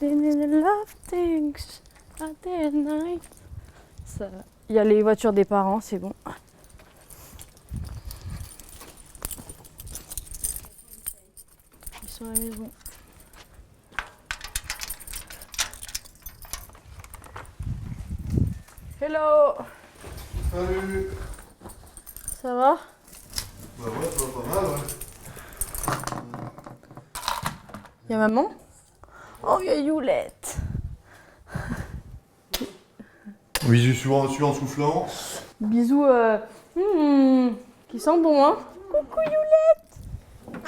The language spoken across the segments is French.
love things at the night. Il y a les voitures des parents, c'est bon. Ils sont à la maison. Hello. Salut. Ça va? Bah ouais, ça va pas mal, ouais. Y'a maman? Oh, y'a Youlette. Bisous suivant en soufflant. Bisous, qui sent bon, hein? Coucou Youlette.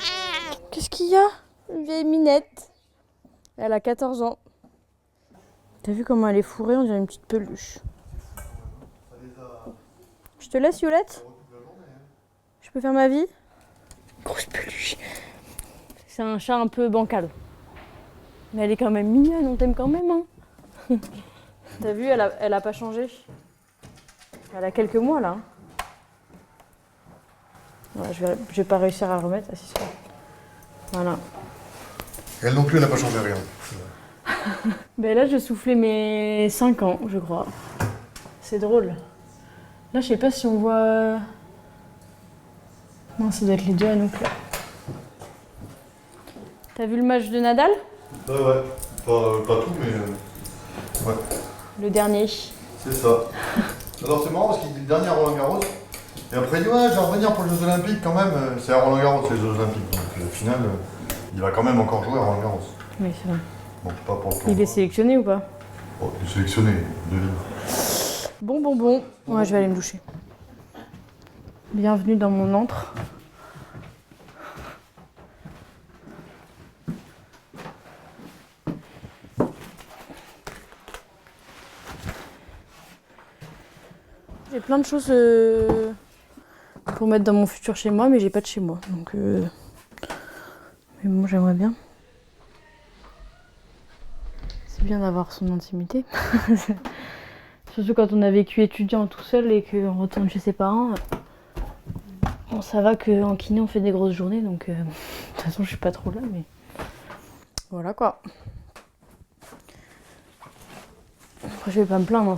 Qu'est-ce qu'il y a? Une vieille minette. Elle a 14 ans. T'as vu comment elle est fourrée? On dirait une petite peluche. Je te laisse, Youlette? Je peux faire ma vie? Grosse peluche. C'est un chat un peu bancal. Mais elle est quand même mignonne, on t'aime quand même, hein. T'as vu, elle a pas changé. Elle a quelques mois, là. Ouais, je vais pas réussir à remettre. Ah, si, c'est bon. Voilà. Elle non plus, elle n'a pas changé rien. Ben là, je soufflais mes 5 ans, je crois. C'est drôle. Là, je sais pas si on voit... Non, ça doit être les deux à nous, là. T'as vu le match de Nadal? Ouais. Pas tout, mais... ouais. Le dernier. C'est ça. Alors c'est marrant parce qu'il dit le dernier à Roland Garros. Et après il dit ouais, je vais revenir pour les Jeux Olympiques quand même. C'est à Roland Garros, les Jeux Olympiques. Donc au final, il va quand même encore jouer à Roland Garros. Oui, c'est vrai. Bon, pas pour le temps. Il est sélectionné ou pas? Oh, il est sélectionné, devine. Bon. Ouais, je vais aller me doucher. Bienvenue dans mon antre. J'ai plein de choses pour mettre dans mon futur chez moi, mais j'ai pas de chez moi. Donc, mais bon, j'aimerais bien. C'est bien d'avoir son intimité. Surtout quand on a vécu étudiant tout seul et qu'on retourne chez ses parents. Bon, ça va qu'en kiné on fait des grosses journées, donc de toute façon je suis pas trop là, mais voilà quoi. Après je vais pas me plaindre, hein,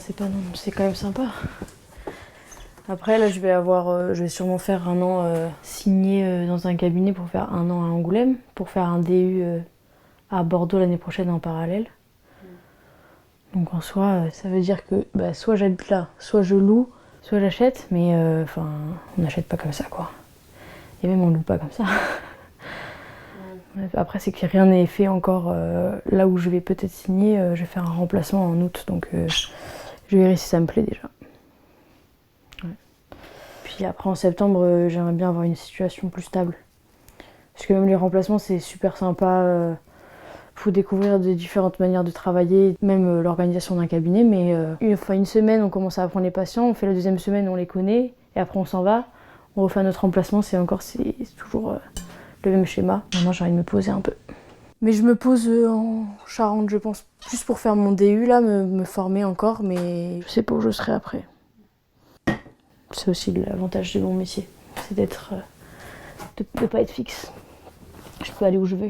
c'est quand même sympa. Après là je vais sûrement faire un an signé dans un cabinet pour faire un an à Angoulême, pour faire un DU à Bordeaux l'année prochaine en parallèle. Donc en soi ça veut dire que soit j'habite là, soit je loue, soit j'achète, mais enfin on n'achète pas comme ça quoi. Et même on loue pas comme ça. Après c'est que rien n'est fait encore là où je vais peut-être signer, je vais faire un remplacement en août, donc je verrai si ça me plaît déjà. Ouais. Puis après en septembre j'aimerais bien avoir une situation plus stable. Parce que même les remplacements c'est super sympa, faut découvrir des différentes manières de travailler, même l'organisation d'un cabinet, mais une semaine on commence à apprendre les patients, on fait la deuxième semaine on les connaît, et après on s'en va, on refait notre remplacement, c'est toujours le même schéma. Maintenant j'ai envie de me poser un peu. Mais je me pose en Charente je pense, plus pour faire mon DU là, me former encore, mais je sais pas où je serai après. C'est aussi l'avantage de mon métier, c'est de pas être fixe. Je peux aller où je veux.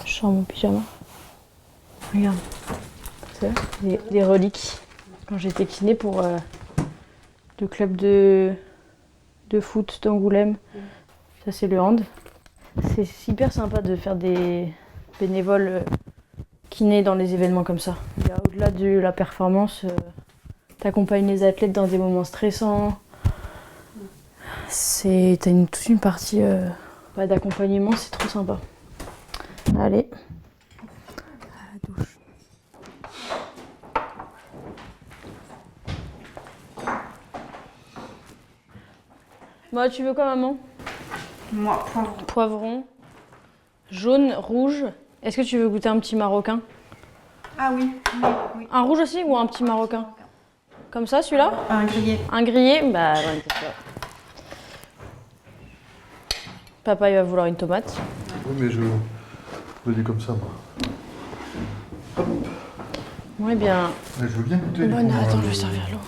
Je sors mon pyjama. Regarde. C'est des reliques. Quand j'étais kiné pour le club de foot d'Angoulême. Ça c'est le hand. C'est hyper sympa de faire des bénévoles kiné dans les événements comme ça. Au-delà de la performance, t'accompagnes les athlètes dans des moments stressants. T'as toute une partie d'accompagnement, c'est trop sympa. Allez, à la douche. Moi, tu veux quoi, maman? Moi, poivron. Poivron, jaune, rouge. Est-ce que tu veux goûter un petit marocain? Ah oui. Un rouge aussi ou un petit marocain? Comme ça, celui-là? Un grillé. Un grillé? Bah, ouais, c'est ça. Papa, il va vouloir une tomate. Oui, mais je le dis comme ça, moi. Hop. Oui, bien. Mais je veux bien goûter. Bonne, attends, je vais servir l'eau.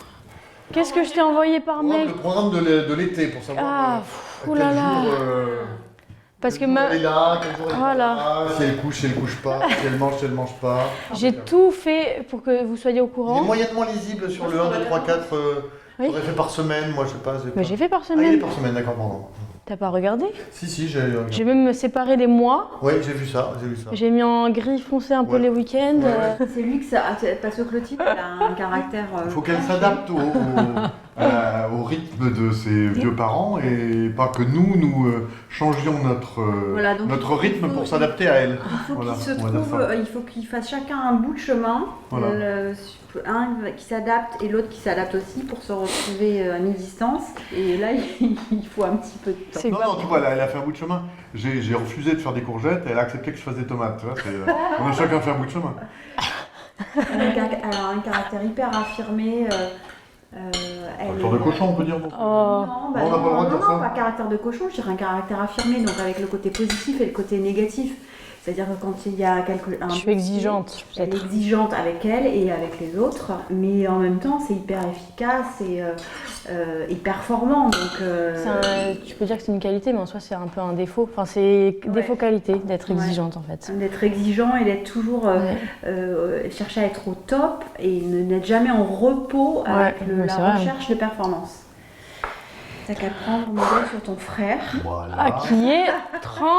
Qu'est-ce que je t'ai envoyé par mail? Le programme de l'été pour savoir Ah, à quel jour, Parce que Quel jour ma... elle est là, quel jour elle est pas Voilà. là, si elle couche pas, si elle mange pas. J'ai tout fait pour que vous soyez au Il est courant. moyennement lisible sur le 1, 2, 3, 4. Oui. J'aurais fait par semaine, moi je sais pas. Mais j'ai fait par Ah, il est semaine. par semaine, d'accord, pardon. T'as pas regardé? Si, j'ai regardé. J'ai même séparé les mois. Oui, j'ai vu ça. J'ai mis en gris foncé un peu Ouais. les week-ends. Ouais. C'est lui que ça. Parce que Clotilde, elle a un caractère. Il faut qu'elle s'adapte au rythme de ses vieux parents et pas que nous changions Voilà, donc notre il rythme faut- pour s'adapter à elle. Il faut Voilà, qu'ils se on va dire trouvent, ça. il faut qu'ils fassent chacun un bout de chemin. Voilà. Un qui s'adapte et l'autre qui s'adapte aussi pour se retrouver à mi-distance. Et là, il faut un petit peu de temps. C'est Non, pas- non, tu vois, elle a fait un bout de chemin. J'ai refusé de faire des courgettes et elle a accepté que je fasse des tomates. Tu vois, on a chacun fait un bout de chemin. Elle a un caractère hyper affirmé. Tour de cochon, on peut dire. Donc. Oh. Non, bah On n'a pas le droit de dire ça. pas caractère de cochon, je dirais un caractère affirmé, donc avec le côté positif et le côté négatif. C'est-à-dire que quand il y a Je suis exigeante, elle est peut-être. exigeante avec elle et avec les autres, mais en même temps c'est hyper efficace et performant. Donc, Tu peux dire que c'est une qualité, mais en soi, c'est un peu un défaut. Enfin, c'est défaut-qualité d'être Ouais. exigeante, en fait. d'être exigeant et d'être toujours chercher à être au top et n'être jamais en repos avec Ouais, la c'est vrai. recherche de performance. T'as qu'à prendre modèle sur ton frère. Voilà. Ah, qui est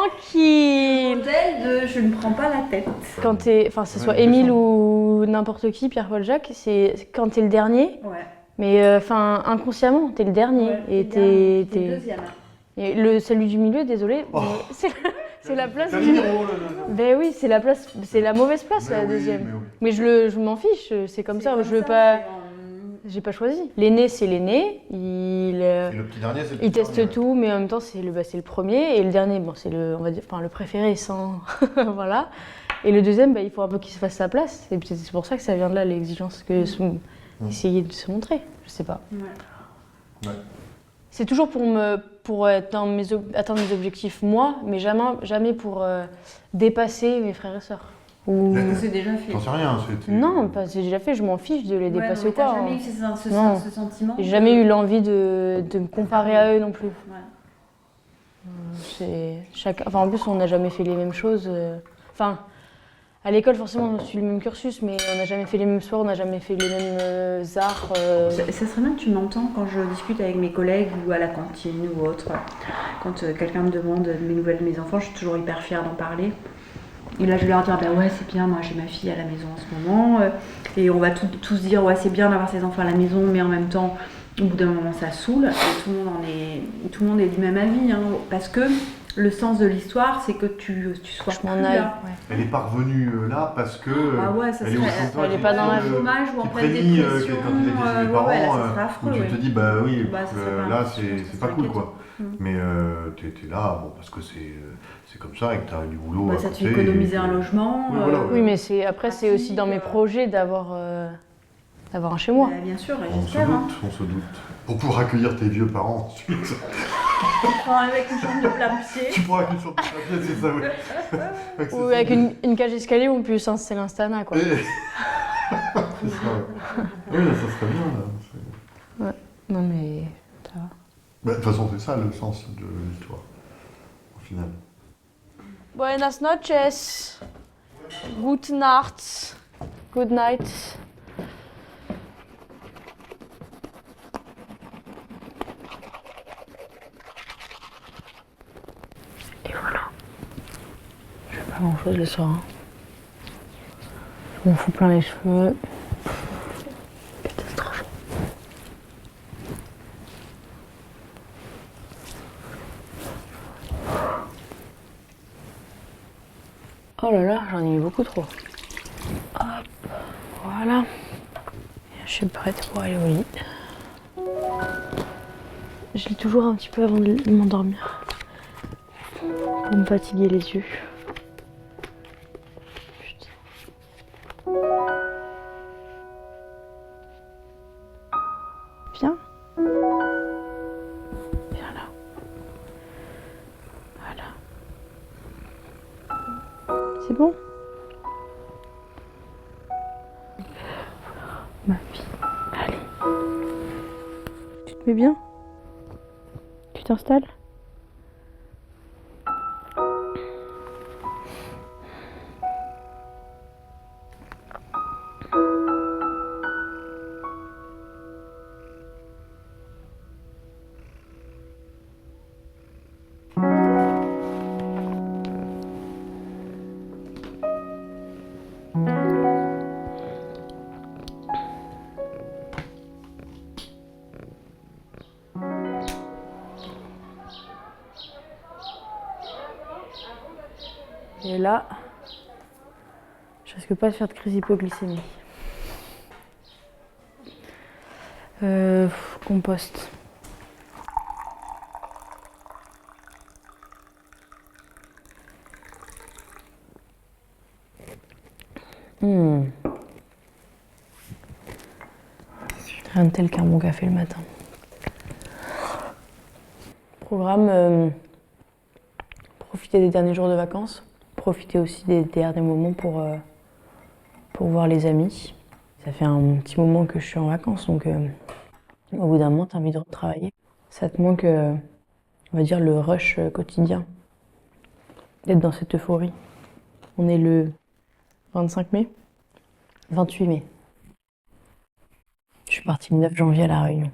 tranquille. Modèle de je ne prends pas la tête. Quand t'es, enfin, que ce soit Ouais, Émile bien sûr. ou n'importe qui, Pierre-Paul Jacques, c'est quand t'es le dernier, Ouais. mais enfin, inconsciemment, t'es le dernier. Ouais, Et t'es t'es. deuxième. Et celui du milieu, désolé, Oh. mais c'est la place. T'as du- mis gros, le- Ben oui, c'est la place, c'est la mauvaise place, Mais la oui, deuxième. mais oui. Mais je m'en fiche, c'est comme ça. C'est Je veux ça, pas, c'est, j'ai pas choisi. L'aîné, c'est l'aîné. Il Et le petit dernier, c'est le Il petit dernier. teste tout, mais en même temps, c'est le premier. Et le dernier, bon, c'est le, on va dire, enfin, le préféré sans. Voilà. Et le deuxième, il faut un peu qu'il se fasse sa place. Et peut-être c'est pour ça que ça vient de là, l'exigence, essayer de se montrer. Je sais pas. Ouais. Ouais. C'est toujours pour atteindre mes objectifs, moi, mais jamais pour dépasser mes frères et sœurs. Ou... Mais- C'est déjà fait. J'en sais rien. c'était- Non, c'est déjà fait, je m'en fiche de les dépasser ou T'as quoi. jamais hein. eu Non. ce sentiment. J'ai jamais eu l'envie de me comparer à eux non plus. Ouais. Enfin, en plus, on n'a jamais fait les mêmes choses. Enfin, à l'école, forcément, on suit le même cursus, mais on n'a jamais fait les mêmes sports, on n'a jamais fait les mêmes arts. Ça serait bien que tu m'entends quand je discute avec mes collègues ou à la cantine ou autre. Quand quelqu'un me demande mes nouvelles de mes enfants, je suis toujours hyper fière d'en parler. Et là, je vais leur dire, ouais, c'est bien, moi j'ai ma fille à la maison en ce moment. Et on va tous dire, ouais, c'est bien d'avoir ses enfants à la maison, mais en même temps, au bout d'un moment, ça saoule. Et tout le monde est du même avis. Hein, parce que le sens de l'histoire, c'est que tu sois Je m'en plus aille. là. Ouais. Elle est parvenue là parce que Ah ouais, ça elle est au serait- chômage. elle est pas dans la chômage ou en qui pleine prédit dépression, quand il était chez mes ouais, parents, ouais, là, ça serait affreux, où tu ouais. te dis bah oui, Bah, ça serait pas là un- c'est ça pas cool serait quoi. Mm. Mais t'es là bon parce que c'est comme ça et que t'as du boulot. Bah, à ça te côté fait économiser et- un logement. Oui, voilà, Oui, mais après, c'est aussi dans mes projets d'avoir un chez moi. Bah, bien sûr, On se j'espère. Hein. doute, on se doute. Pour pouvoir accueillir tes vieux parents ensuite. Enfin, avec une chambre de plein pied. Tu pourras accueillir sur ton papier, c'est ça, oui. Ou avec une cage d'escalier où on peut s'installer l'instana, quoi. Et- c'est ça, ouais. Oui, ça serait bien. Là. Non, mais ça va. Bah, de toute façon, c'est ça le sens de l'histoire, au final. Buenas noches. Gute Nacht. Good night. Et voilà. Je fais pas grand chose le soir. Hein. Je m'en fous plein les cheveux. Catastrophe. Oh là là, j'en ai mis beaucoup trop. Hop, voilà. Je suis prête pour aller au lit. Je lis toujours un petit peu avant de m'endormir. Pour me fatiguer les yeux. Putain. Viens. Viens là. Voilà. C'est bon? Ma fille, allez. Tu te mets bien? Tu t'installes? là, je risque pas de faire de crise hypoglycémique. Compost. Rien de tel qu'un bon café le matin. Programme, profiter des derniers jours de vacances, profiter aussi des derniers moments pour voir les amis. Ça fait un petit moment que je suis en vacances, donc au bout d'un moment, tu as envie de retravailler. Ça te manque, on va dire, le rush quotidien, d'être dans cette euphorie. On est le 25 mai 28 mai. Je suis partie le 9 janvier à La Réunion.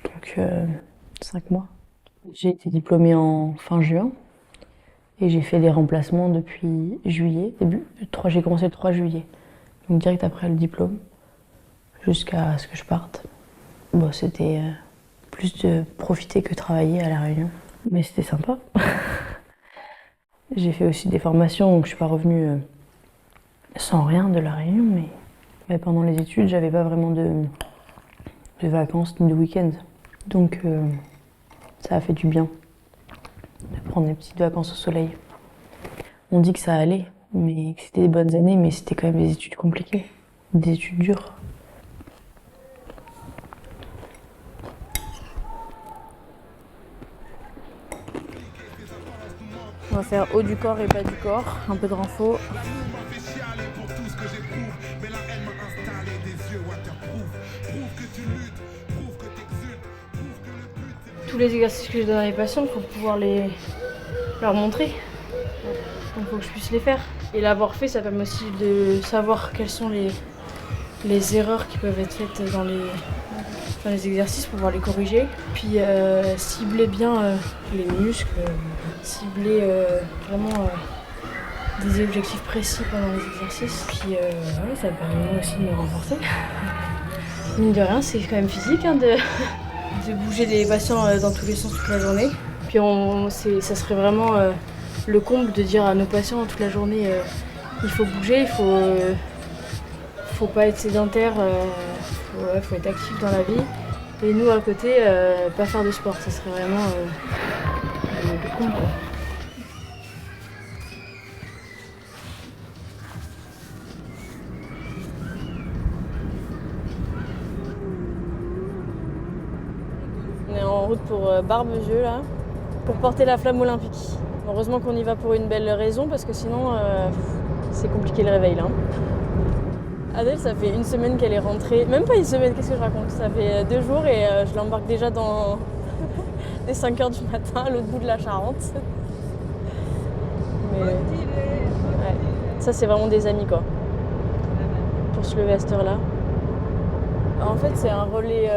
Donc 5 mois. J'ai été diplômée en fin juin et j'ai fait des remplacements depuis juillet, j'ai commencé le 3 juillet. Donc direct après le diplôme, jusqu'à ce que je parte. Bon, c'était plus de profiter que travailler à La Réunion. Mais c'était sympa. J'ai fait aussi des formations, donc je suis pas revenue sans rien de La Réunion, mais pendant les études, j'avais pas vraiment de vacances ni de week-end. Donc ça a fait du bien de prendre des petites vacances au soleil. On dit que ça allait, mais que c'était des bonnes années, mais c'était quand même des études compliquées, des études dures. On va faire haut du corps et bas du corps, un peu de renfort. Tous les exercices que je donne à mes patients, il faut pouvoir leur montrer. Donc il faut que je puisse les faire. Et l'avoir fait, ça permet aussi de savoir quelles sont les erreurs qui peuvent être faites dans les exercices pour pouvoir les corriger. Puis cibler bien les muscles, cibler vraiment des objectifs précis pendant les exercices. Puis ça permet aussi de me renforcer. Mine de rien, c'est quand même physique de bouger des patients dans tous les sens toute la journée. Puis ça serait vraiment le comble de dire à nos patients toute la journée il faut bouger, il faut pas être sédentaire, faut être actif dans la vie. Et nous à côté, pas faire de sport, ça serait vraiment le comble. On est en route pour Barbezieux là, pour porter la flamme olympique. Heureusement qu'on y va pour une belle raison parce que sinon c'est compliqué le réveil là. Adèle, ça fait une semaine qu'elle est rentrée, même pas une semaine, qu'est-ce que je raconte? Ça fait 2 jours et je l'embarque déjà dès 5h du matin à l'autre bout de la Charente. Mais ouais. Ça c'est vraiment des amis quoi, pour se lever à cette heure-là. En fait c'est un relais,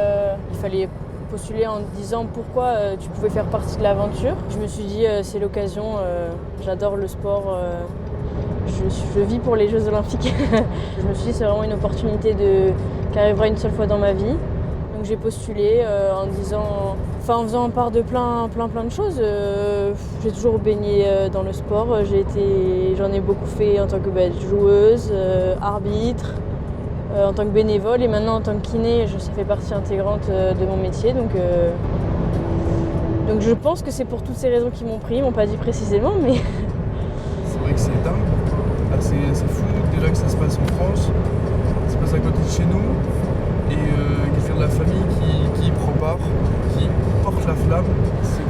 il fallait postuler en disant pourquoi tu pouvais faire partie de l'aventure. Je me suis dit c'est l'occasion, j'adore le sport, je vis pour les Jeux Olympiques. Je me suis dit c'est vraiment une opportunité qui arrivera une seule fois dans ma vie. Donc j'ai postulé en faisant part de plein de choses. J'ai toujours baigné dans le sport, j'en ai beaucoup fait en tant que joueuse, arbitre, en tant que bénévole et maintenant en tant que kiné, ça fait partie intégrante de mon métier. Donc je pense que c'est pour toutes ces raisons qu'ils m'ont pris, ils m'ont pas dit précisément, mais... C'est vrai que c'est dingue, c'est fou déjà que ça se passe en France, ça se passe à côté de chez nous et quelqu'un de la famille qui y prend part, qui porte la flamme, c'est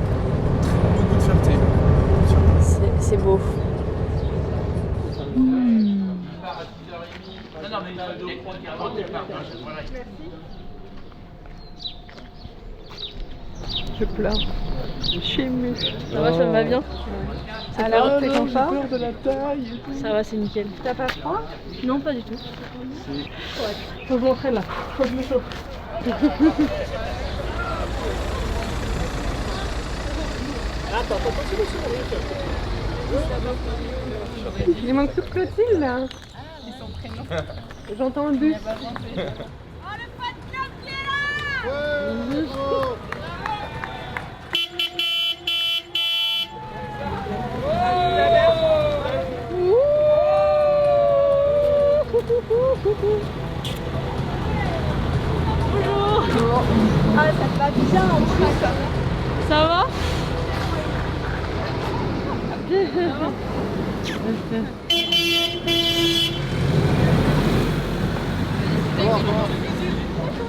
beaucoup de fierté. C'est beau. Je pleure. Je suis émue. Ça va, ça me va bien. Alors, t'es comme ça? de la taille et tout. Ça va, c'est nickel. T'as pas froid? Non, pas du tout. Faut que je m'entraîne là. Faut que je me chauffe. Il manque tout Clotilde là. J'entends le bus. Bonjour. Ah, ça va bien en train. Ça va?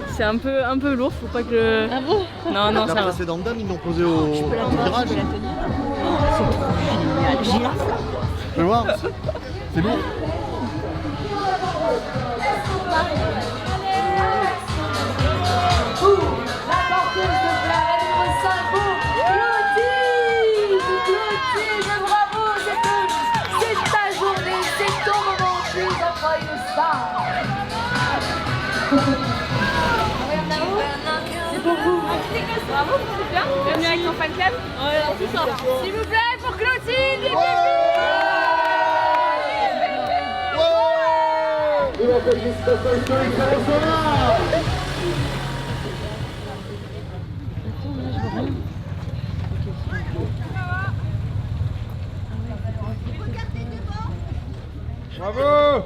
C'est un peu lourd, faut pas que je... Ah bon? Non, non, ça va. La précédente dame, ils l'ont posé au virage. C'est trop génial, j'ai la flamme. Je vais voir, c'est lourd. La porteuse de flamme numéro 5 pour Clotilde. Clotilde, bravo, c'est ta journée, c'est ton moment, tu es un joyeux star. C'est pour vous. Bravo, c'est bien. Bienvenue avec ton fan club. Ouais, tout ça. S'il vous plaît, pour Clotilde et Et la félicitations historique internationale. Bravo.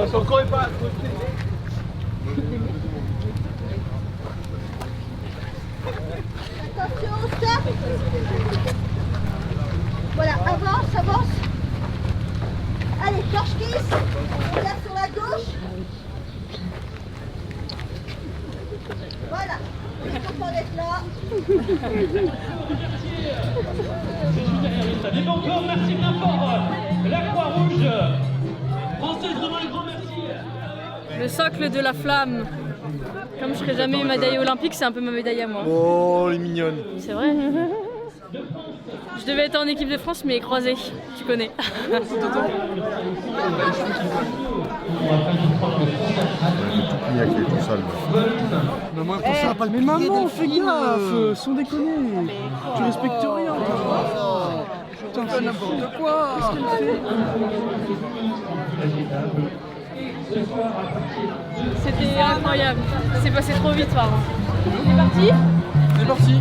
Son corps est pas à côté. Attention, stop. Voilà, avance, avance. Allez, torche kiss. Regarde sur la gauche. Voilà. Je suis content d'être là. Et encore, merci bien fort, la Croix-Rouge française, vraiment un grand merci. Le socle de la flamme. Comme je serai jamais médaillée olympique, c'est un peu ma médaille à moi. Oh, elle est mignonne. C'est vrai. Je devais être en équipe de France, mais croisée, tu connais. Mais avec les tout sales. Maman, attention à pas le mais maman, fais gaffe, sans déconner. Tu respectes rien. Putain, c'est n'importe quoi. Qu'est-ce qu'elle fait? C'était incroyable. C'est passé trop vite, pardon. C'est parti? C'est parti.